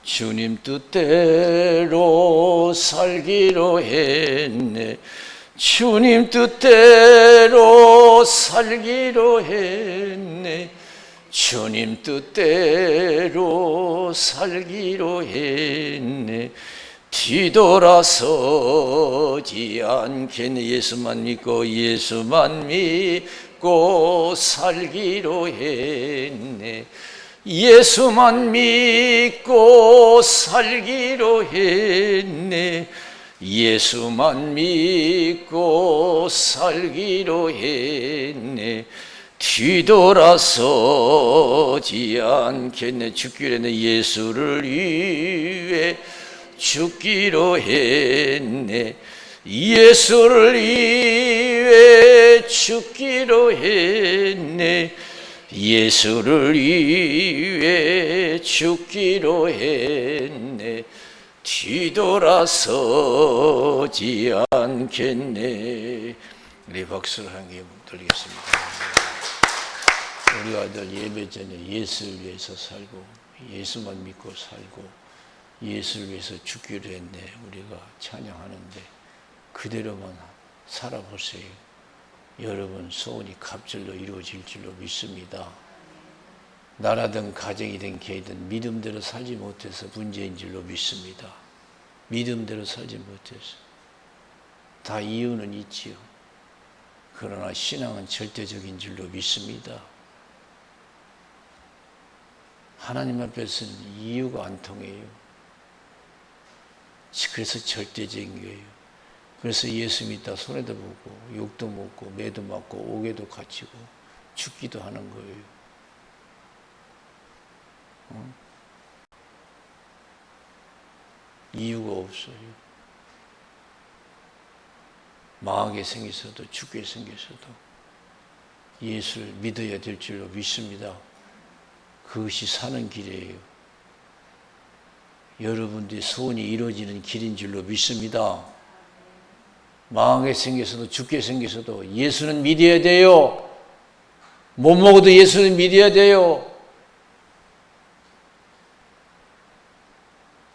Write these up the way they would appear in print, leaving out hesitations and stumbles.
주님 뜻대로 살기로 했네. 주님 뜻대로 살기로 했네. 주님 뜻대로 살기로 했네. 뒤돌아서지 않겠네. 예수만 믿고 살기로 했네. 예수만 믿고 살기로 했네. 예수만 믿고 살기로 했네. 뒤돌아서지 않겠네. 죽기로 했네. 예수를 위해 죽기로 했네. 예수를 위해 죽기로 했네. 예수를 위해 죽기로 했네. 뒤돌아서지 않겠네. 우리 박수를 한 개 드리겠습니다. 우리 아들 예배 전에 예수를 위해서 살고 예수만 믿고 살고 예수를 위해서 죽기로 했네. 우리가 찬양하는데 그대로만 살아보세요. 여러분 소원이 갑절로 이루어질 줄로 믿습니다. 나라든 가정이든 교회든 믿음대로 살지 못해서 문제인 줄로 믿습니다. 믿음대로 살지 못해서 다 이유는 있지요. 그러나 신앙은 절대적인 줄로 믿습니다. 하나님 앞에서는 이유가 안 통해요. 그래서 절대적인 거예요. 그래서 예수 믿다 손해도 보고 욕도 먹고 매도 맞고 옥에도 갇히고 죽기도 하는 거예요. 이유가 없어요. 망하게 생겨서도 죽게 생겨서도 예수를 믿어야 될 줄로 믿습니다. 그것이 사는 길이에요. 여러분들의 소원이 이루어지는 길인 줄로 믿습니다. 망하게 생겨서도 죽게 생겨서도 예수는 믿어야 돼요. 못 먹어도 예수는 믿어야 돼요.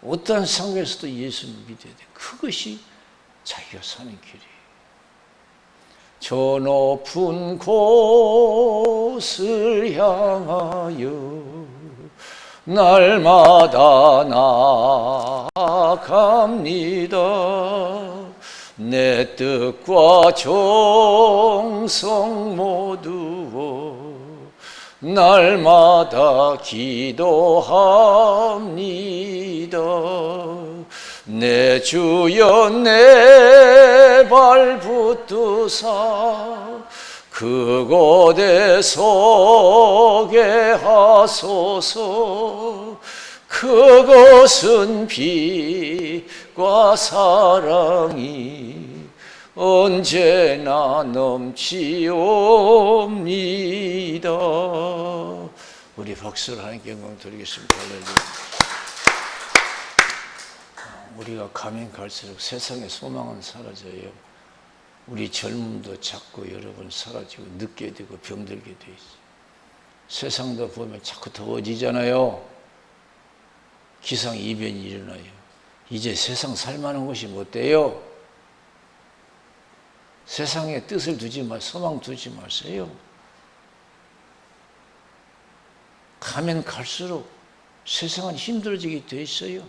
어떠한 상황에서도 예수는 믿어야 돼요. 그것이 자기가 사는 길이에요. 저 높은 곳을 향하여 날마다 나아갑니다. 내 뜻과 정성 모두 날마다 기도합니다. 내 주여 내 발 붙드사 그곳에 서게 하소서. 그것은 빛과 사랑이 언제나 넘치옵니다. 우리 박수를 하나님께 영광 드리겠습니다. 할렐루야. 우리가 가면 갈수록 세상의 소망은 사라져요. 우리 젊음도 자꾸 여러분 사라지고 늙게 되고 병들게 돼 있어요. 세상도 보면 자꾸 더워지잖아요. 기상이변이 일어나요. 이제 세상 살만한 것이 못 돼요. 세상에 뜻을 두지 마세요. 소망 두지 마세요. 가면 갈수록 세상은 힘들어지게 돼 있어요.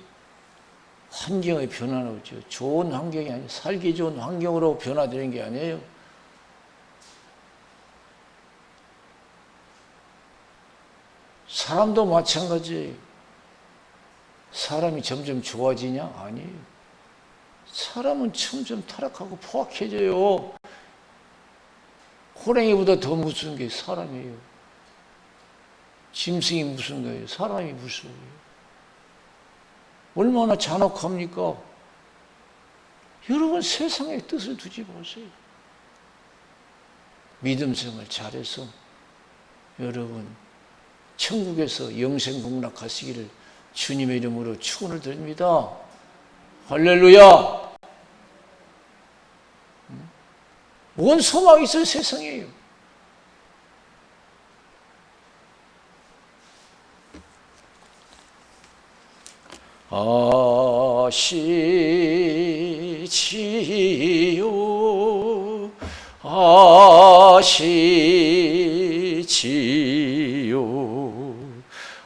환경의 변화는 오죠. 좋은 환경이 아니에요. 살기 좋은 환경으로 변화되는 게 아니에요. 사람도 마찬가지예요. 사람이 점점 좋아지냐? 아니에요. 사람은 점점 타락하고 포악해져요. 호랭이보다 더 무서운 게 사람이에요. 짐승이 무서운 거예요. 사람이 무서워요. 얼마나 잔혹합니까? 여러분 세상에 뜻을 두지 마세요. 믿음 생활 잘해서 여러분 천국에서 영생 복락하시기를 주님의 이름으로 축원을 드립니다. 할렐루야. 뭔 소망이 있어요 세상에요. 아시지요 아시지요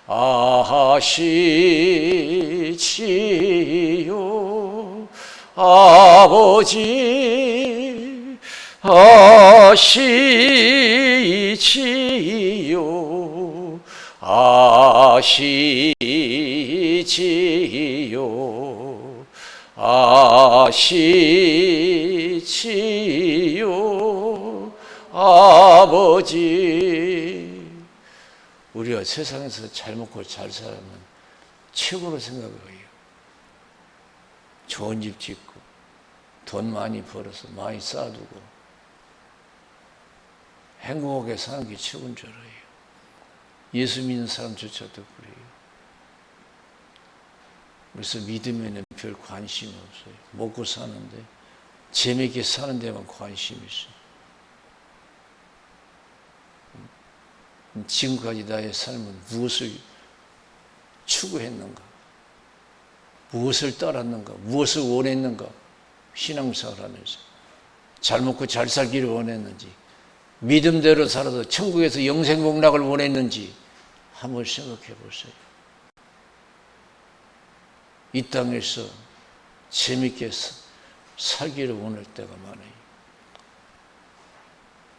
아시지요 아버지 아시지요 아시지요 아시지요 아버지. 우리가 세상에서 잘 먹고 잘 살면 최고로 생각해요. 좋은 집 짓고 돈 많이 벌어서 많이 쌓아두고 행복하게 사는 게 최고인 줄 알아요. 예수 믿는 사람조차도 그래요. 그래서 믿으면 별 관심이 없어요. 먹고 사는데 재미있게 사는 데만 관심이 있어요. 지금까지 나의 삶은 무엇을 추구했는가? 무엇을 따랐는가? 무엇을 원했는가? 신앙생활 하면서 잘 먹고 잘 살기를 원했는지, 믿음대로 살아서 천국에서 영생복락을 원했는지 한번 생각해 보세요. 이 땅에서 재밌게 살기를 원할 때가 많아요.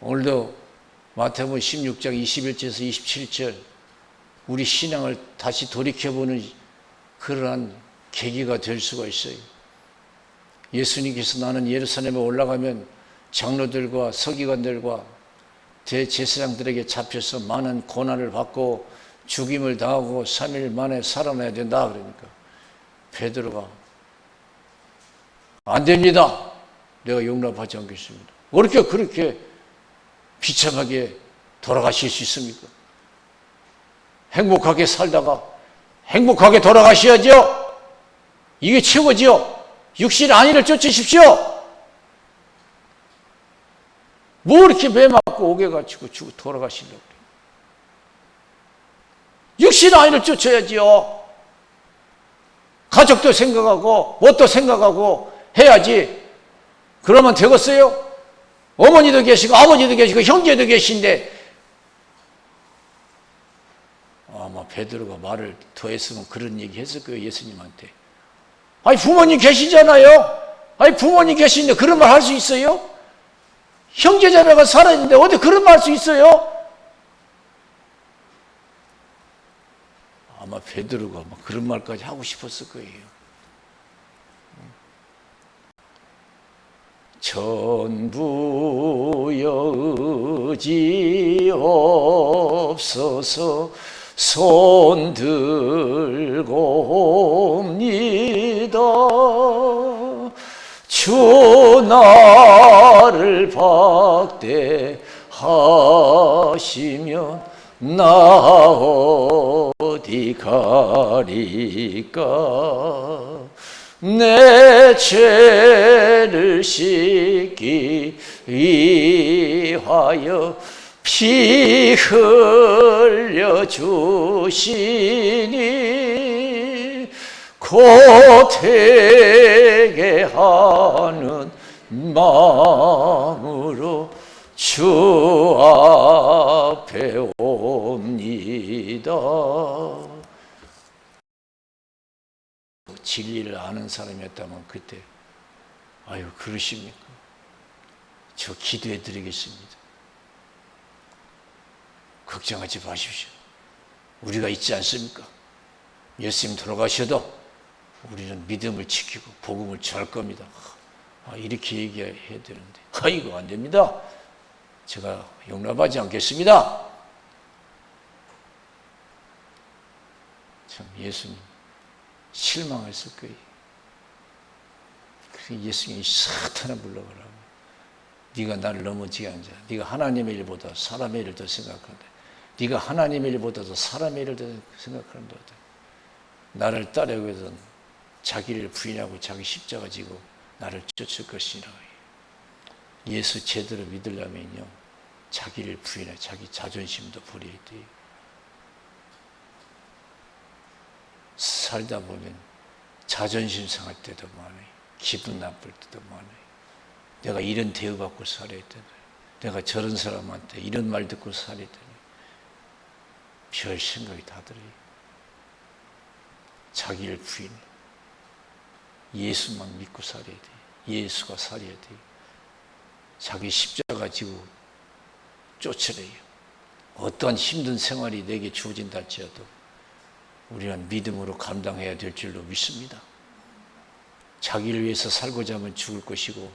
오늘도 마태복음 16장 21절에서 27절 우리 신앙을 다시 돌이켜보는 그러한 계기가 될 수가 있어요. 예수님께서 나는 예루살렘에 올라가면 장로들과 서기관들과 대제사장들에게 잡혀서 많은 고난을 받고 죽임을 당하고 3일 만에 살아나야 된다 그러니까 베드로가 안 됩니다. 내가 용납하지 않겠습니다. 어떻게 그렇게 비참하게 돌아가실 수 있습니까? 행복하게 살다가 행복하게 돌아가셔야죠. 이게 최고죠. 육신 안위를 쫓으십시오. 뭐 이렇게 매 맞고 오게 가지고 돌아가시려고 그래요. 육신 안위를 쫓아야지요. 가족도 생각하고 뭣도 생각하고 해야지. 그러면 되겠어요? 어머니도 계시고 아버지도 계시고 형제도 계신데 아마 베드로가 말을 더 했으면 그런 얘기 했을 거예요. 예수님한테. 아니 부모님 계시잖아요. 아니 부모님 계신데 그런 말 할 수 있어요? 형제자매가 살아있는데 어디 그런 말 할 수 있어요? 아마 베드로가 막 그런 말까지 하고 싶었을 거예요. 전부 여지없어서 손 들고 옵니다. 주 나를 박대하시면 나 어디 가리까. 내 죄를 씻기 위하여 피 흘려 주시니 곧 되게 하는 마음으로 주 앞에 옵니다. 진리를 아는 사람이었다면 그때 아유 그러십니까? 저 기도해 드리겠습니다. 걱정하지 마십시오. 우리가 있지 않습니까? 예수님 돌아가셔도 우리는 믿음을 지키고 복음을 전할 겁니다. 이렇게 얘기해야 되는데 이거 안 됩니다. 제가 용납하지 않겠습니다. 참 예수님 실망했을 거예요. 그래서 예수님이 사탄을 불러가라고. 네가 나를 넘어지게 한 자. 네가 하나님의 일보다 사람의 일을 더 생각한다. 네가 하나님의 일보다도 사람의 일을 더 생각한다. 나를 따르기 위해서는 자기를 부인하고 자기 십자가 지고 나를 쫓을 것이라. 예수 제대로 믿으려면요 자기를 부인해 자기 자존심도 버려야 돼요. 살다 보면 자존심 상할 때도 많아요. 기분 나쁠 때도 많아요. 내가 이런 대우받고 살아야 되나? 내가 저런 사람한테 이런 말 듣고 살아야 되나? 별 생각이 다 들어요. 자기를 부인해. 예수만 믿고 살아야 돼요. 예수가 살아야 돼요. 자기 십자가 지고 쫓으래요. 어떠한 힘든 생활이 내게 주어진다 할지라도 우리는 믿음으로 감당해야 될 줄로 믿습니다. 자기를 위해서 살고자 하면 죽을 것이고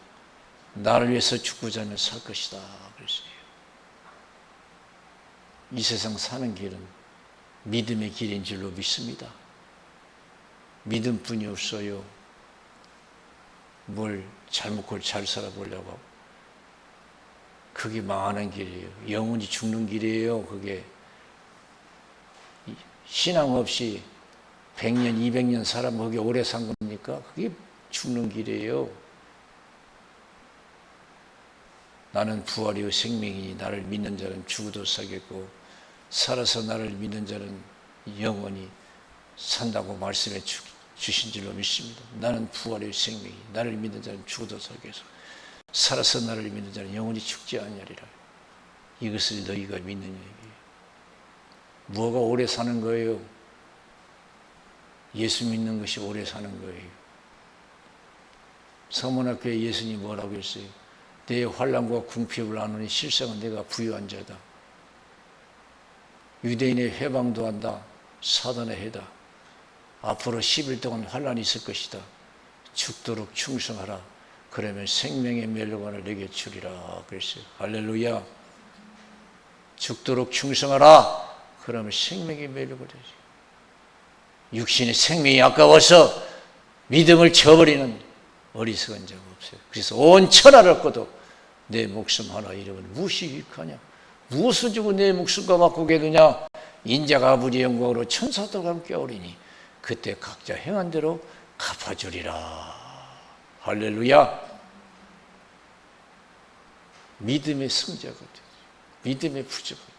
나를 위해서 죽고자 하면 살 것이다 그랬어요. 이 세상 사는 길은 믿음의 길인 줄로 믿습니다. 믿음뿐이 없어요. 뭘 잘 먹고 잘 살아보려고 하고 그게 망하는 길이에요. 영원히 죽는 길이에요. 그게 신앙 없이 100년, 200년 살아면 그게 오래 산 겁니까? 그게 죽는 길이에요. 나는 부활이요 생명이니 나를 믿는 자는 죽어도 살겠고 살아서 나를 믿는 자는 영원히 산다고 말씀해 주신 줄로 믿습니다. 나는 부활이요 생명이니 나를 믿는 자는 죽어도 살겠고 살아서 나를 믿는 자는 영원히 죽지 아니하리라. 이것을 너희가 믿느냐 이게. 뭐가 오래 사는 거예요? 예수 믿는 것이 오래 사는 거예요. 서문학교에 예수님이 뭐라고 했어요? 내 환난과 궁핍을 아노니 실상은 내가 부유한 자다. 유대인의 회방도 한다. 사단의 해다. 앞으로 10일 동안 환난이 있을 것이다. 죽도록 충성하라. 그러면 생명의 멸관을 내게 주리라 그랬어요. 할렐루야. 죽도록 충성하라. 그러면 생명의 멸관을 주지. 육신의 생명이 아까워서 믿음을 저버리는 어리석은 자가 없어요. 그래서 온 천하를 얻고도 내 목숨 하나 잃으면 무엇이 유익하냐? 무엇을 주고 내 목숨과 바꾸겠느냐? 인자가 아버지의 영광으로 천사들과 함께 오리니 그때 각자 행한 대로 갚아주리라. 할렐루야. 믿음의 승자가 되죠. 믿음의 부자가 되죠.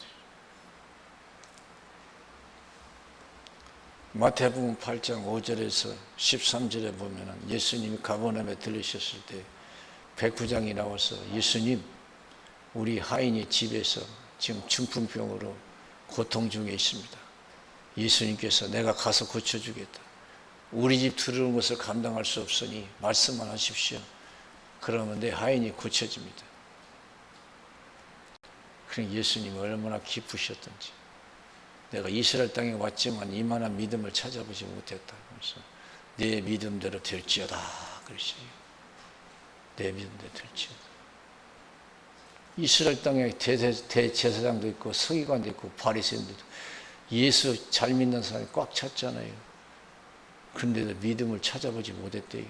마태복음 8장 5절에서 13절에 보면 예수님이 가버나움에 들리셨을 때 백부장이 나와서 예수님 우리 하인이 집에서 지금 중풍병으로 고통 중에 있습니다. 예수님께서 내가 가서 고쳐주겠다. 우리 집 들어오는 것을 감당할 수 없으니 말씀만 하십시오. 그러면 내 하인이 고쳐집니다. 그러니까 예수님이 얼마나 기쁘셨던지. 내가 이스라엘 땅에 왔지만 이만한 믿음을 찾아보지 못했다. 그래서 내 믿음대로 될지어다. 그러시요. 내 믿음대로 될지어다. 이스라엘 땅에 대제사장도 있고 서기관도 있고 바리새인도 있고 예수 잘 믿는 사람이 꽉 찼잖아요. 그런데도 믿음을 찾아보지 못했대요.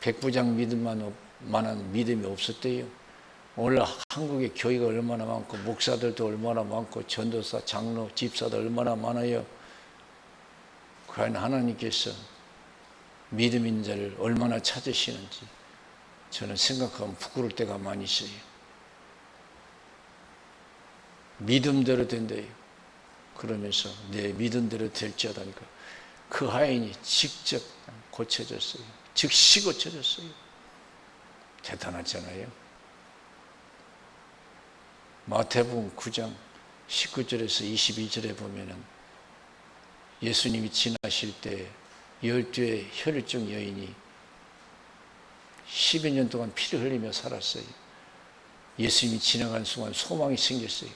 백부장 믿음만한 믿음이 없었대요. 오늘 한국에 교회가 얼마나 많고 목사들도 얼마나 많고 전도사, 장로, 집사도 얼마나 많아요. 과연 하나님께서 믿음 있는 자를 얼마나 찾으시는지 저는 생각하면 부끄러울 때가 많이 있어요. 믿음대로 된대요. 그러면서 내 믿음대로 될지어다니까 그 하인이 직접 고쳐졌어요. 즉시 고쳐졌어요. 대단하잖아요. 마태복음 9장 19절에서 22절에 보면은 예수님이 지나실 때 12의 혈증 여인이 10여 년 동안 피를 흘리며 살았어요. 예수님이 지나간 순간 소망이 생겼어요.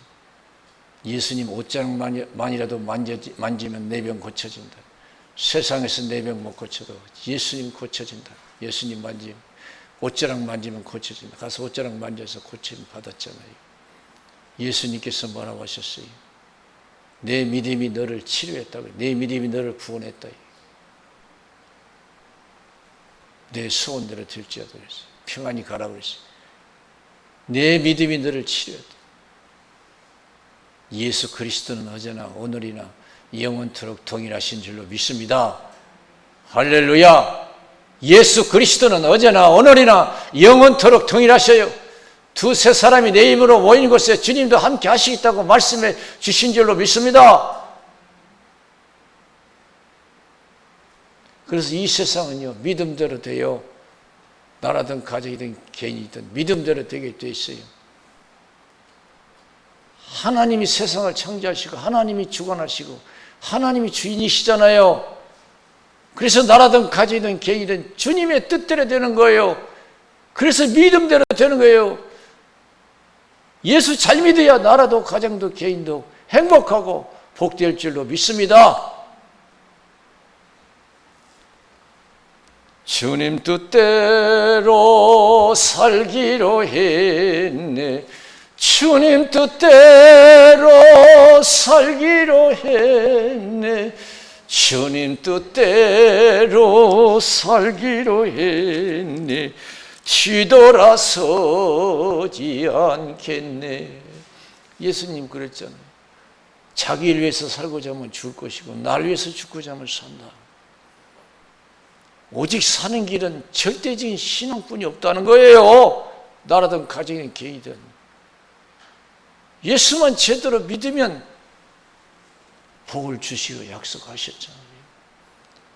예수님 옷자락만이라도 만지면 내 병 고쳐진다. 세상에서 내 병 못 고쳐도 예수님 고쳐진다. 예수님 만지면 옷자락 만지면 고쳐진다. 가서 옷자락 만져서 고침 받았잖아요. 예수님께서 뭐라고 하셨어요? 내 믿음이 너를 치료했다고. 내 믿음이 너를 구원했다. 내 소원대로 될지어다 그랬어요. 평안히 가라고 그랬어요. 내 믿음이 너를 치료했다. 예수 그리스도는 어제나 오늘이나 영원토록 동일하신 줄로 믿습니다. 할렐루야. 예수 그리스도는 어제나 오늘이나 영원토록 동일하셔요. 두세 사람이 내 이름으로 모이는 곳에 주님도 함께 하시겠다고 말씀해 주신 줄로 믿습니다. 그래서 이 세상은요, 믿음대로 돼요. 나라든 가정이든 개인이든 믿음대로 되게 돼 있어요. 하나님이 세상을 창조하시고 하나님이 주관하시고 하나님이 주인이시잖아요. 그래서 나라든 가정이든 개인이든 주님의 뜻대로 되는 거예요. 그래서 믿음대로 되는 거예요. 예수 잘 믿어야 나라도 가정도 개인도 행복하고 복될 줄로 믿습니다. 주님 뜻대로 살기로 했네. 주님 뜻대로 살기로 했네. 주님 뜻대로 살기로 했네. 뒤돌아서지 않겠네. 예수님 그랬잖아요. 자기를 위해서 살고자 하면 죽을 것이고 나를 위해서 죽고자 하면 산다. 오직 사는 길은 절대적인 신앙뿐이 없다는 거예요. 나라든 가정이든 개인이든 예수만 제대로 믿으면 복을 주시고 약속하셨잖아요.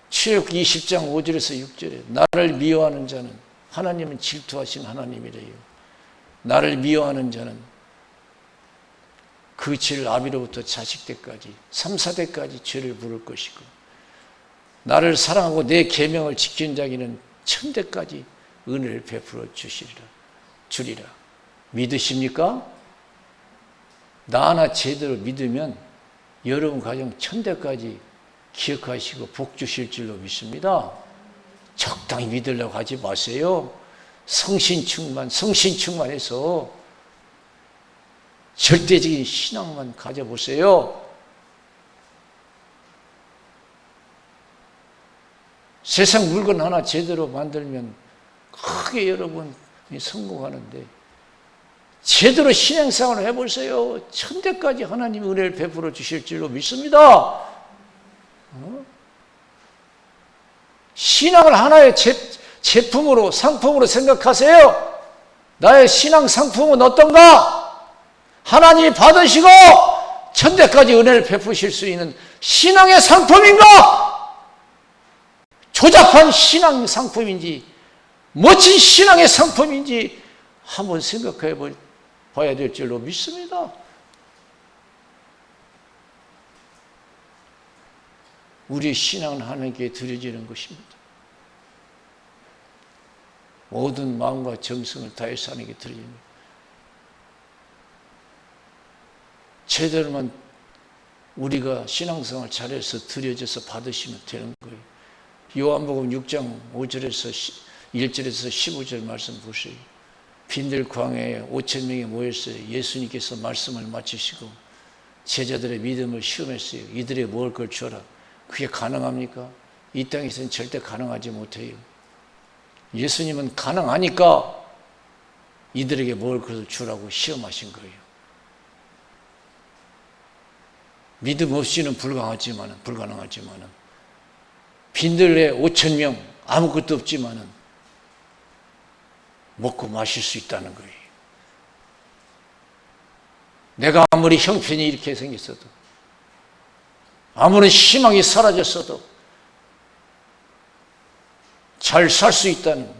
출애굽기 20장 5절에서 6절에 나를 미워하는 자는, 하나님은 질투하신 하나님이래요. 나를 미워하는 자는 그 죄를 아비로부터 자식 때까지 3, 4대까지 죄를 부를 것이고 나를 사랑하고 내 계명을 지키는 자에게는 천대까지 은혜를 베풀어 주리라. 믿으십니까? 나 하나 제대로 믿으면 여러분 가정 천대까지 기억하시고 복 주실 줄로 믿습니다. 적당히 믿으려고 하지 마세요. 성신 충만해서 절대적인 신앙만 가져보세요. 세상 물건 하나 제대로 만들면 크게 여러분이 성공하는데 제대로 신앙생활을 해보세요. 천대까지 하나님이 은혜를 베풀어 주실 줄로 믿습니다. 신앙을 하나의 제품으로, 상품으로 생각하세요. 나의 신앙 상품은 어떤가? 하나님이 받으시고 천대까지 은혜를 베푸실 수 있는 신앙의 상품인가? 조잡한 신앙 상품인지 멋진 신앙의 상품인지 한번 생각해 봐야 될 줄로 믿습니다. 우리의 신앙은 하나님께 드려지는 것입니다. 모든 마음과 정성을 다해서 하나님께 드립니다. 제대로만 우리가 신앙생활 잘해서 드려져서 받으시면 되는 거예요. 요한복음 6장 5절에서 1절에서 15절 말씀 보세요. 빈들 광야에 5천 명이 모였어요. 예수님께서 말씀을 마치시고 제자들의 믿음을 시험했어요. 이들에게 먹을 걸 주어라. 그게 가능합니까? 이 땅에서는 절대 가능하지 못해요. 예수님은 가능하니까 이들에게 먹을 것을 주라고 시험하신 거예요. 믿음 없이는 불가능하지만은 빈들에 5천 명 아무것도 없지만은 먹고 마실 수 있다는 거예요. 내가 아무리 형편이 이렇게 생겼어도 아무리 희망이 사라졌어도 잘 살 수 있다는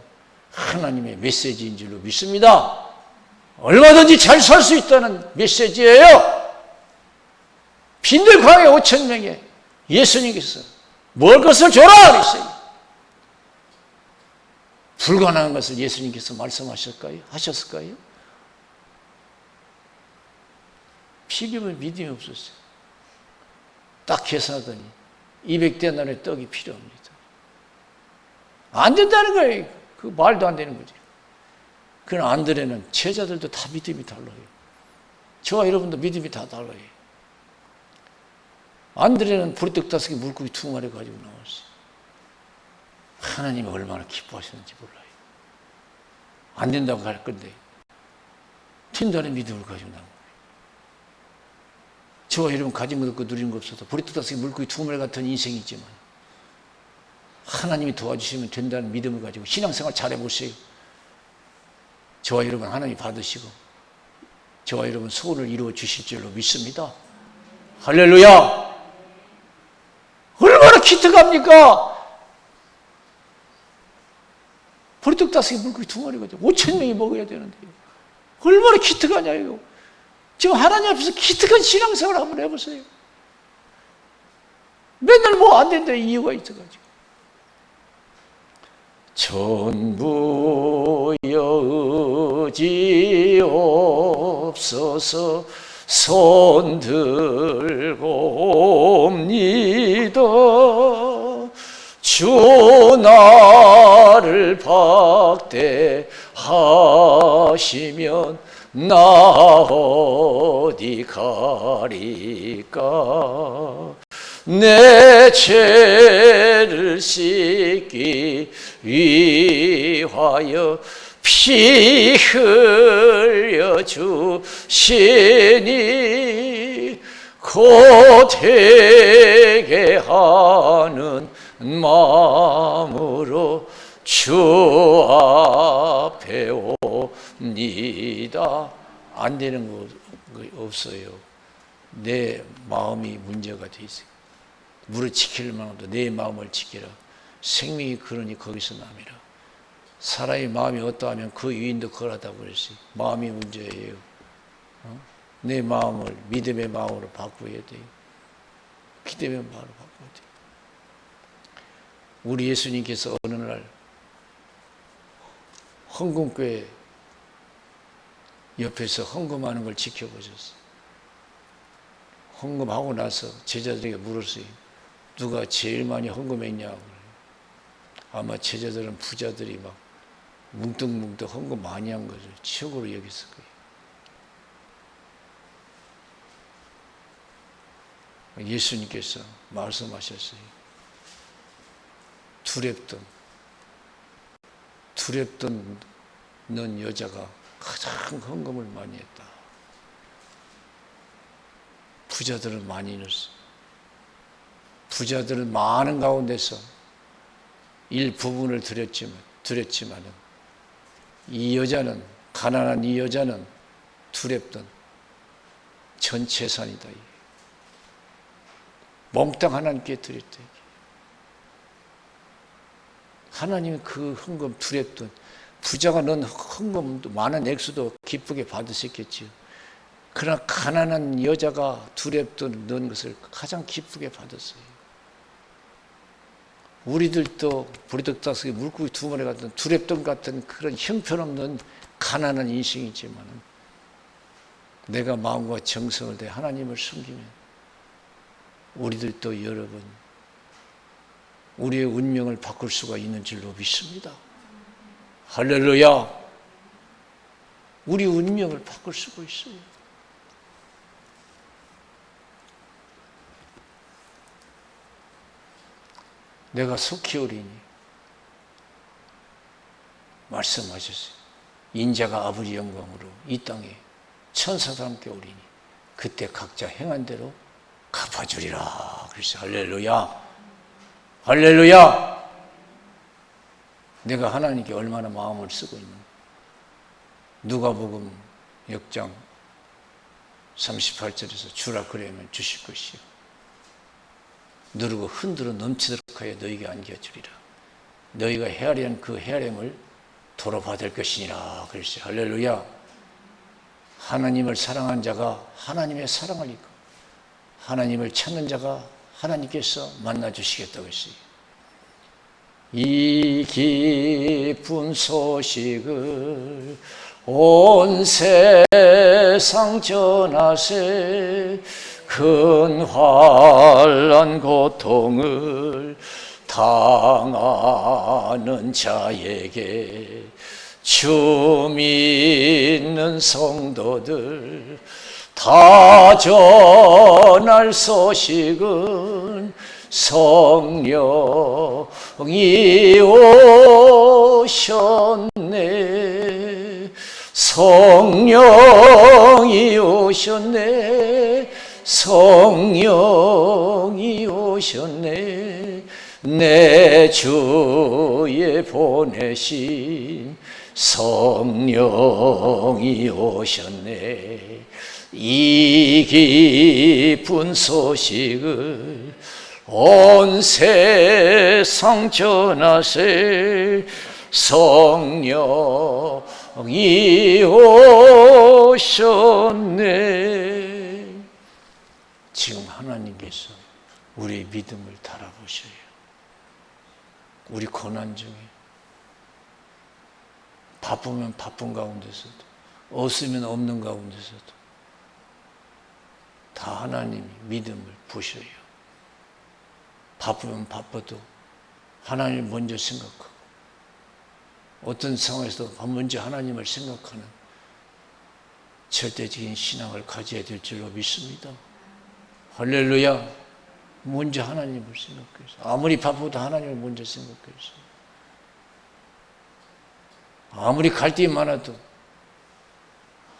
하나님의 메시지인 줄로 믿습니다. 얼마든지 잘 살 수 있다는 메시지예요. 빈들 광야 5천 명에 예수님께서 먹을 것을 줘라 그랬어요. 불가능한 것을 예수님께서 하셨을까요? 필요면 믿음이 없었어요. 딱 계산하더니 200데나리의 떡이 필요합니다. 안 된다는 거예요. 그 말도 안 되는 거죠. 그런 안드레는 제자들도 다 믿음이 달라요. 저와 여러분도 믿음이 다 달라요. 안드레는 보리떡 5개 물고기 2마리 가지고 나왔어요. 하나님이 얼마나 기뻐하셨는지 몰라요. 안 된다고 할 건데 된다는 믿음을 가지고 나온 거예요. 저와 여러분 가진 것 없고 누리는 것 없어도 보리떡 5개 물고기 2마리 같은 인생이지만 하나님이 도와주시면 된다는 믿음을 가지고 신앙생활 잘해보세요. 저와 여러분 하나님이 받으시고 저와 여러분 소원을 이루어 주실 줄로 믿습니다. 할렐루야! 얼마나 기특합니까? 보리떡 5개, 물고기 2마리거든요. 5,000명이 먹어야 되는데 얼마나 기특하냐 이거. 지금 하나님 앞에서 기특한 신앙생활 한번 해보세요. 맨날 뭐 안 된다 이유가 있어가지고. 전부 여지 없어서 손 들고 옵니다. 주 나를 박대하시면 나 어디 가리까. 내 죄를 씻기 위하여 피 흘려 주시니 곧 되게 하는 마음으로 주 앞에 옵니다. 안 되는 거 없어요. 내 마음이 문제가 돼 있어요. 물을 지킬 만하도 내 마음을 지키라. 생명이 그러니 거기서 남이라. 사람의 마음이 어떠하면 그 유인도 그러하다고 그랬어요. 마음이 문제예요. 내 마음을 믿음의 마음으로 바꾸어야 돼요. 믿음의 마음으로 바꿔야 돼요. 우리 예수님께서 어느 날 헌금교회 옆에서 헌금하는 걸 지켜보셨어요. 헌금하고 나서 제자들에게 물었어요. 누가 제일 많이 헌금했냐고. 아마 제자들은 부자들이 막 뭉뚱뭉뚱 헌금 많이 한 거죠. 치욕으로 여겼을 거예요. 예수님께서 말씀하셨어요. 두렵던 넌 여자가 가장 헌금을 많이 했다. 부자들은 많이 넣었어. 부자들은 많은 가운데서 일부분을 드렸지만은 이 여자는, 가난한 이 여자는 두렵던 전 재산이다. 몽땅 하나님께 드렸다. 하나님은 그 헌금 두렵던, 부자가 넣은 헌금도 많은 액수도 기쁘게 받을 수 있겠지요. 그러나 가난한 여자가 두렵던 넣은 것을 가장 기쁘게 받았어요. 우리들도 보리떡 5개, 물고기 2마리 같은 두렵던 같은 그런 형편없는 가난한 인생이지만 내가 마음과 정성을 다해 하나님을 섬기면 우리들도 여러분 우리의 운명을 바꿀 수가 있는 줄로 믿습니다. 할렐루야. 우리 운명을 바꿀 수가 있어요. 내가 속히 오리니 말씀하셨어요. 인자가 아버지 영광으로 이 땅에 천사와 함께 오리니 그때 각자 행한 대로 갚아주리라. 그래서 할렐루야. 할렐루야. 내가 하나님께 얼마나 마음을 쓰고 있는가. 누가복음 6장 38절에서 주라 그러면 주실 것이요 누르고 흔들어 넘치도록 하여 너희에게 안겨주리라. 너희가 헤아리는 그 헤아림을 돌아받을 것이니라. 그랬어요. 할렐루야. 하나님을 사랑한 자가 하나님의 사랑을 입고 하나님을 찾는 자가 하나님께서 만나주시겠다고 했어요. 이 기쁜 소식을 온 세상 전하세. 큰 환난 고통을 당하는 자에게 주 믿는 성도들 다 전할 소식은 성령이 오셨네. 성령이 오셨네. 성령이 오셨네. 내 주에 보내신 성령이 오셨네. 이 기쁜 소식을 온 세상 전하세. 성령이 오셨네. 지금 하나님께서 우리의 믿음을 달아보셔요. 우리 고난 중에, 바쁘면 바쁜 가운데서도, 없으면 없는 가운데서도 다 하나님이 믿음을 보셔요. 바쁘면 바빠도 하나님을 먼저 생각하고, 어떤 상황에서도 먼저 하나님을 생각하는 절대적인 신앙을 가져야 될 줄로 믿습니다. 할렐루야. 먼저 하나님을 생각해서, 아무리 바빠도 하나님을 먼저 생각해서, 아무리 갈등이 많아도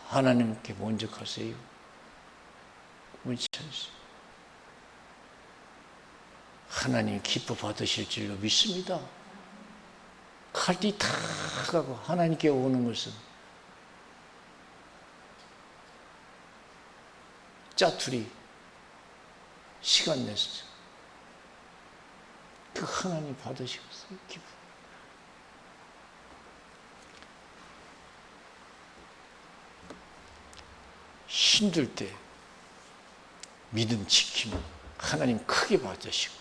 하나님께 먼저 가세요. 먼저 찾으세요. 하나님 기뻐 받으실 줄로 믿습니다. 갈등이 다 가고 하나님께 오는 것은 짜투리 시간 내서 그 하나님 받으시겠어요? 기쁨. 힘들 때 믿음 지키면 하나님 크게 받으시고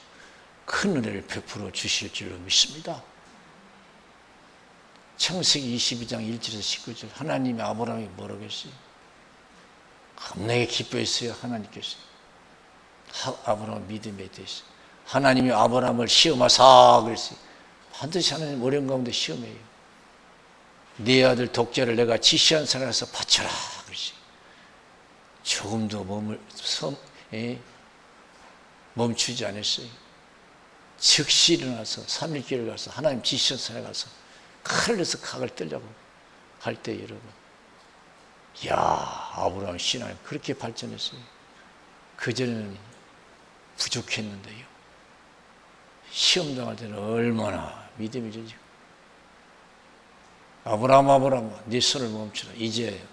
큰 은혜를 베풀어 주실 줄로 믿습니다. 창세기 22장 1절에서 19절, 하나님이 아브라함이 뭐라고 했어요? 겁나게 기뻐했어요. 하나님께서 아브라함 믿음에 대해서 하나님이 아브라함을 시험하사 그랬어요. 반드시 하나님 어려운 가운데 시험해요. 네 아들 독자를 내가 지시한 산에서 바쳐라 그랬어요. 조금도 멈추지 않았어요. 즉시 일어나서 3일 길을 가서 하나님 지시한 산에 가서 칼에서 각을 뜨려고 할 때 여러분, 이야, 아브라함 신앙이 그렇게 발전했어요. 그전에는 부족했는데요, 시험 당할 때는 얼마나 믿음이 저지고, 아브라함 네 손을 멈추라. 이제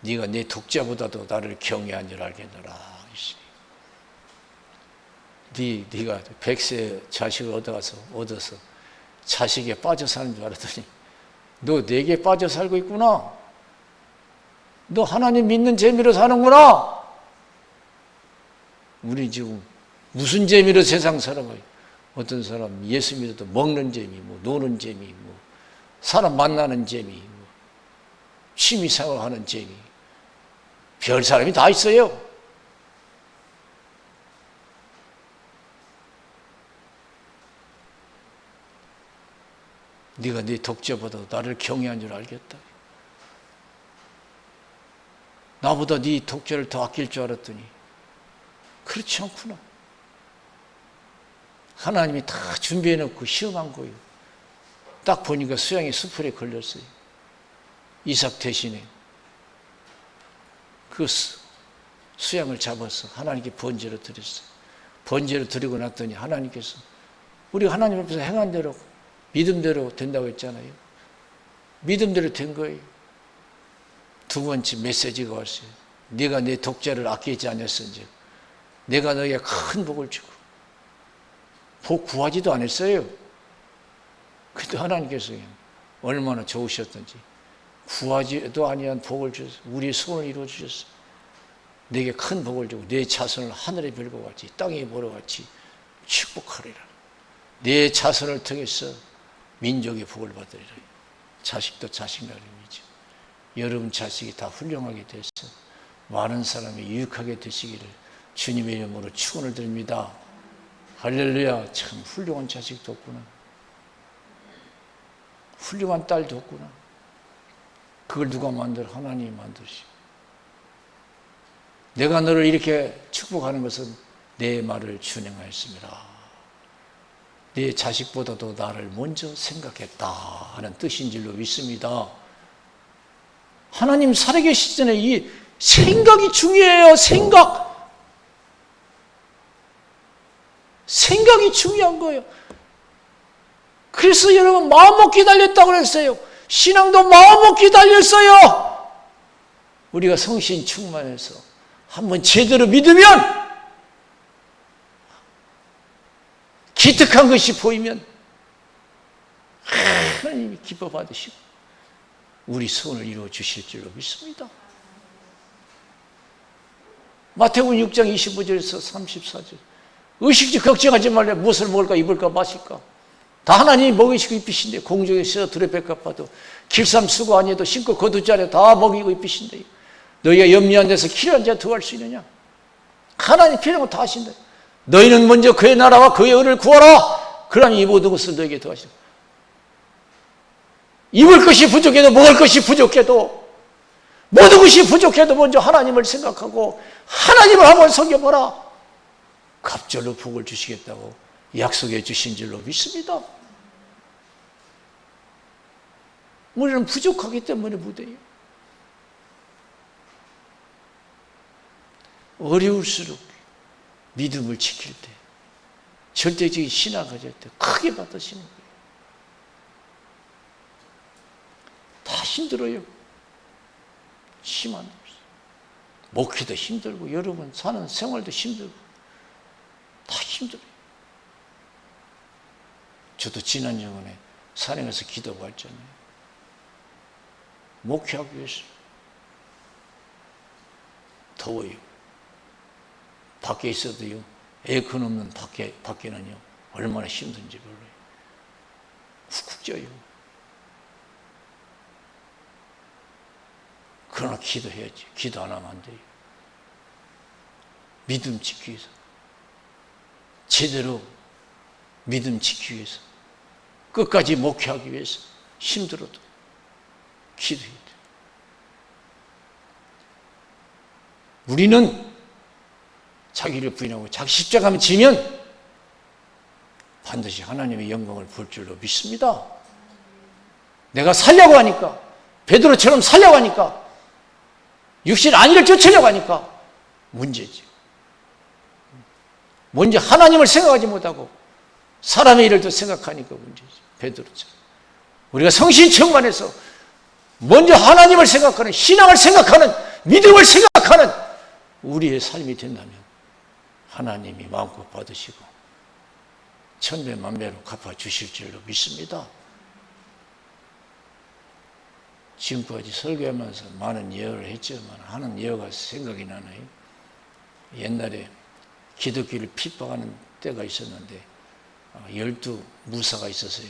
네가 네 독자보다도 나를 경외한 줄 알겠노라. 네가 100세 자식을 얻어서 자식에 빠져 사는 줄 알았더니 너 내게 빠져 살고 있구나. 너 하나님 믿는 재미로 사는구나. 우리 지금 무슨 재미로 세상 살아가요? 어떤 사람 예수 믿어도 먹는 재미, 노는 재미, 사람 만나는 재미, 취미생활하는 재미, 별 사람이 다 있어요. 네가 네 독자보다 나를 경외한 줄 알겠다. 나보다 네 독자를 더 아낄 줄 알았더니 그렇지 않구나. 하나님이 다 준비해놓고 시험한 거예요. 딱 보니까 수양이 수풀에 걸렸어요. 이삭 대신에 그 수양을 잡아서 하나님께 번제로 드렸어요. 번제로 드리고 났더니 하나님께서 우리가 하나님 앞에서 행한 대로 믿음대로 된다고 했잖아요. 믿음대로 된 거예요. 두 번째 메시지가 왔어요. 네가 내 독자를 아끼지 않았은즉 내가 너에게 큰 복을 주고, 복 구하지도 않았어요. 근데 하나님께서 얼마나 좋으셨던지 구하지도 아니한 복을 주셔서 우리의 소원을 이루어 주셨어요. 내게 큰 복을 주고 내 자손을 하늘의 별과 같이 땅의 모래 같이 축복하리라. 내 자손을 통해서 민족의 복을 받으리라. 자식도 자식 나름이죠. 여러분 자식이 다 훌륭하게 돼서 많은 사람이 유익하게 되시기를 주님의 이름으로 축원을 드립니다. 할렐루야. 참 훌륭한 자식도 없구나. 훌륭한 딸도 없구나. 그걸 누가 만들어? 하나님이 만드시고. 내가 너를 이렇게 축복하는 것은 내 말을 준행하였습니다. 내 자식보다도 나를 먼저 생각했다 하는 뜻인 줄로 믿습니다. 하나님 살아계시기 전에 이 생각이 중요해요. 생각이 중요한 거예요. 그래서 여러분 마음 먹기 달렸다고 그랬어요. 신앙도 마음 먹기 달렸어요. 우리가 성신 충만해서 한번 제대로 믿으면, 기특한 것이 보이면 하나님이 기뻐 받으시고 우리 소원을 이루어 주실 줄로 믿습니다. 마태복음 6장 25절에서 34절. 의식주 걱정하지 말래. 무엇을 먹을까 입을까 마실까. 다 하나님이 먹이시고 입히신대. 공중에서 들의 백합화도 길쌈 수고 아니해도 신고 거두지 않아 다 먹이고 입히신대. 너희가 염려한 데서 필요한 자 더할 수 있느냐. 하나님 필요한 거 다 하신다. 너희는 먼저 그의 나라와 그의 의를 구하라. 그러면 이 모든 것을 너에게 더하시라. 입을 것이 부족해도 먹을 것이 부족해도 모든 것이 부족해도 먼저 하나님을 생각하고 하나님을 한번 섬겨보라. 갑절로 복을 주시겠다고 약속해 주신 줄로 믿습니다. 우리는 부족하기 때문에 못해요. 어려울수록 믿음을 지킬 때, 절대적인 신앙을 가질 때 크게 받으시는 거예요. 다 힘들어요. 심한 목회도 힘들고 여러분 사는 생활도 힘들고 다 힘들어요. 저도 지난 주간에 산에 가서 기도하고 왔잖아요. 목회하기 위해서 더워요. 밖에 있어도요. 에어컨 없는 밖에는요. 얼마나 힘든지 몰라요. 쿡쿡 쪄요. 그러나 기도해야지. 기도 안 하면 안 돼요. 믿음 지키기 위해서. 제대로 믿음 지키기 위해서. 끝까지 목회하기 위해서. 힘들어도 기도해야 돼요. 우리는 자기를 부인하고 자기 십자가만 지면 반드시 하나님의 영광을 볼 줄로 믿습니다. 내가 살려고 하니까, 베드로처럼 살려고 하니까, 육신 안위를 쫓으려고 하니까 문제지. 먼저 하나님을 생각하지 못하고 사람의 일을 더 생각하니까 문제지. 베드로처럼. 우리가 성신 충만해서 먼저 하나님을 생각하는, 신앙을 생각하는, 믿음을 생각하는 우리의 삶이 된다면 하나님이 마음껏 받으시고 천배만배로 갚아주실 줄로 믿습니다. 지금까지 설교하면서 많은 예언을 했지만 하는 예언가 생각이 나나요? 옛날에 기독교를 핍박하는 때가 있었는데 12무사가 있었어요.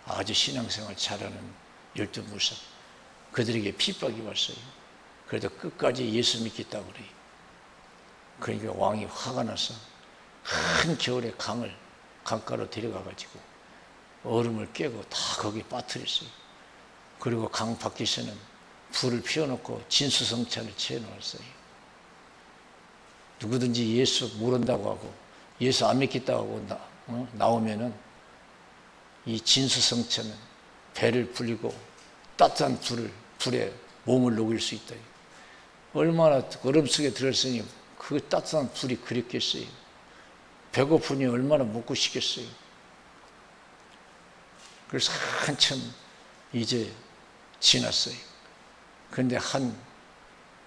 아주 신앙생활 잘하는 12무사. 그들에게 핍박이 왔어요. 그래도 끝까지 예수 믿겠다고 그래요. 그러니까 왕이 화가 나서 한 겨울에 강가로 데려가가지고 얼음을 깨고 다 거기 빠뜨렸어요. 그리고 강 밖에서는 불을 피워놓고 진수성찬을 채워놓았어요. 누구든지 예수 모른다고 하고 예수 안 믿겠다고 하고 나오면은 이 진수성찬은 배를 불리고 따뜻한 불에 몸을 녹일 수 있다. 얼마나 얼음 속에 들었으니 그 따뜻한 불이 그립겠어요. 배고프니 얼마나 먹고 싶겠어요. 그래서 한참 이제 지났어요. 그런데 한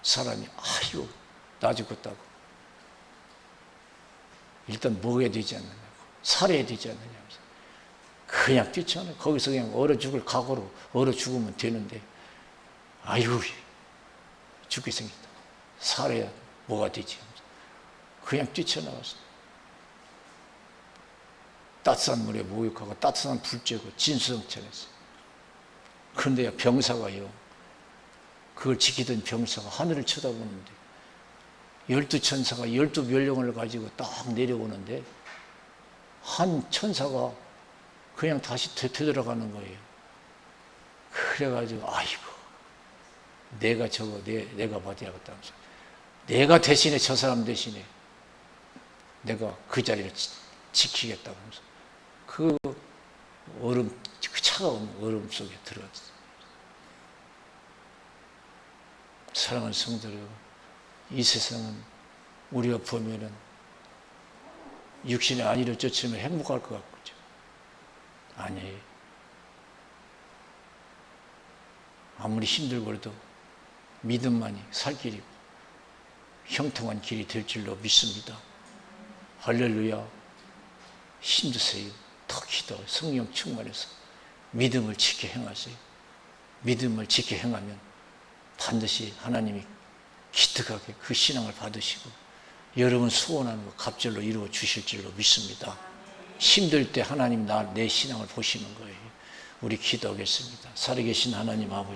사람이 아이고 나 죽었다고. 일단 먹어야 되지 않느냐고. 살아야 되지 않느냐면서 그냥 뛰쳐나요. 거기서 그냥 얼어 죽을 각오로 얼어 죽으면 되는데 아이고 죽게 생겼다. 살아야 뭐가 되지. 그냥 뛰쳐나갔어요. 따뜻한 물에 목욕하고 따뜻한 불 쬐고 진수성찬했어요. 그런데 병사가요. 그걸 지키던 병사가 하늘을 쳐다보는데 12천사가 12멸령을 가지고 딱 내려오는데 한 천사가 그냥 다시 되돌아가는 거예요. 그래가지고 아이고 내가 저거 내가 받아야겠다면서 내가 대신에 저 사람 대신에 내가 그 자리를 지키겠다면서 그 얼음 그 차가운 얼음 속에 들어갔어요. 사랑하는 성도 여러분, 이 세상은 우리가 보면은 육신의 안위를 쫓으면 행복할 것 같죠? 아니에요. 아무리 힘들고도 믿음만이 살 길이고 형통한 길이 될 줄로 믿습니다. 할렐루야. 힘드세요. 더 기도, 성령 충만해서 믿음을 지켜 행하세요. 믿음을 지켜 행하면 반드시 하나님이 기특하게 그 신앙을 받으시고 여러분 소원하는 거 갑절로 이루어 주실 줄로 믿습니다. 힘들 때 하나님 내 신앙을 보시는 거예요. 우리 기도하겠습니다. 살아계신 하나님 아버지,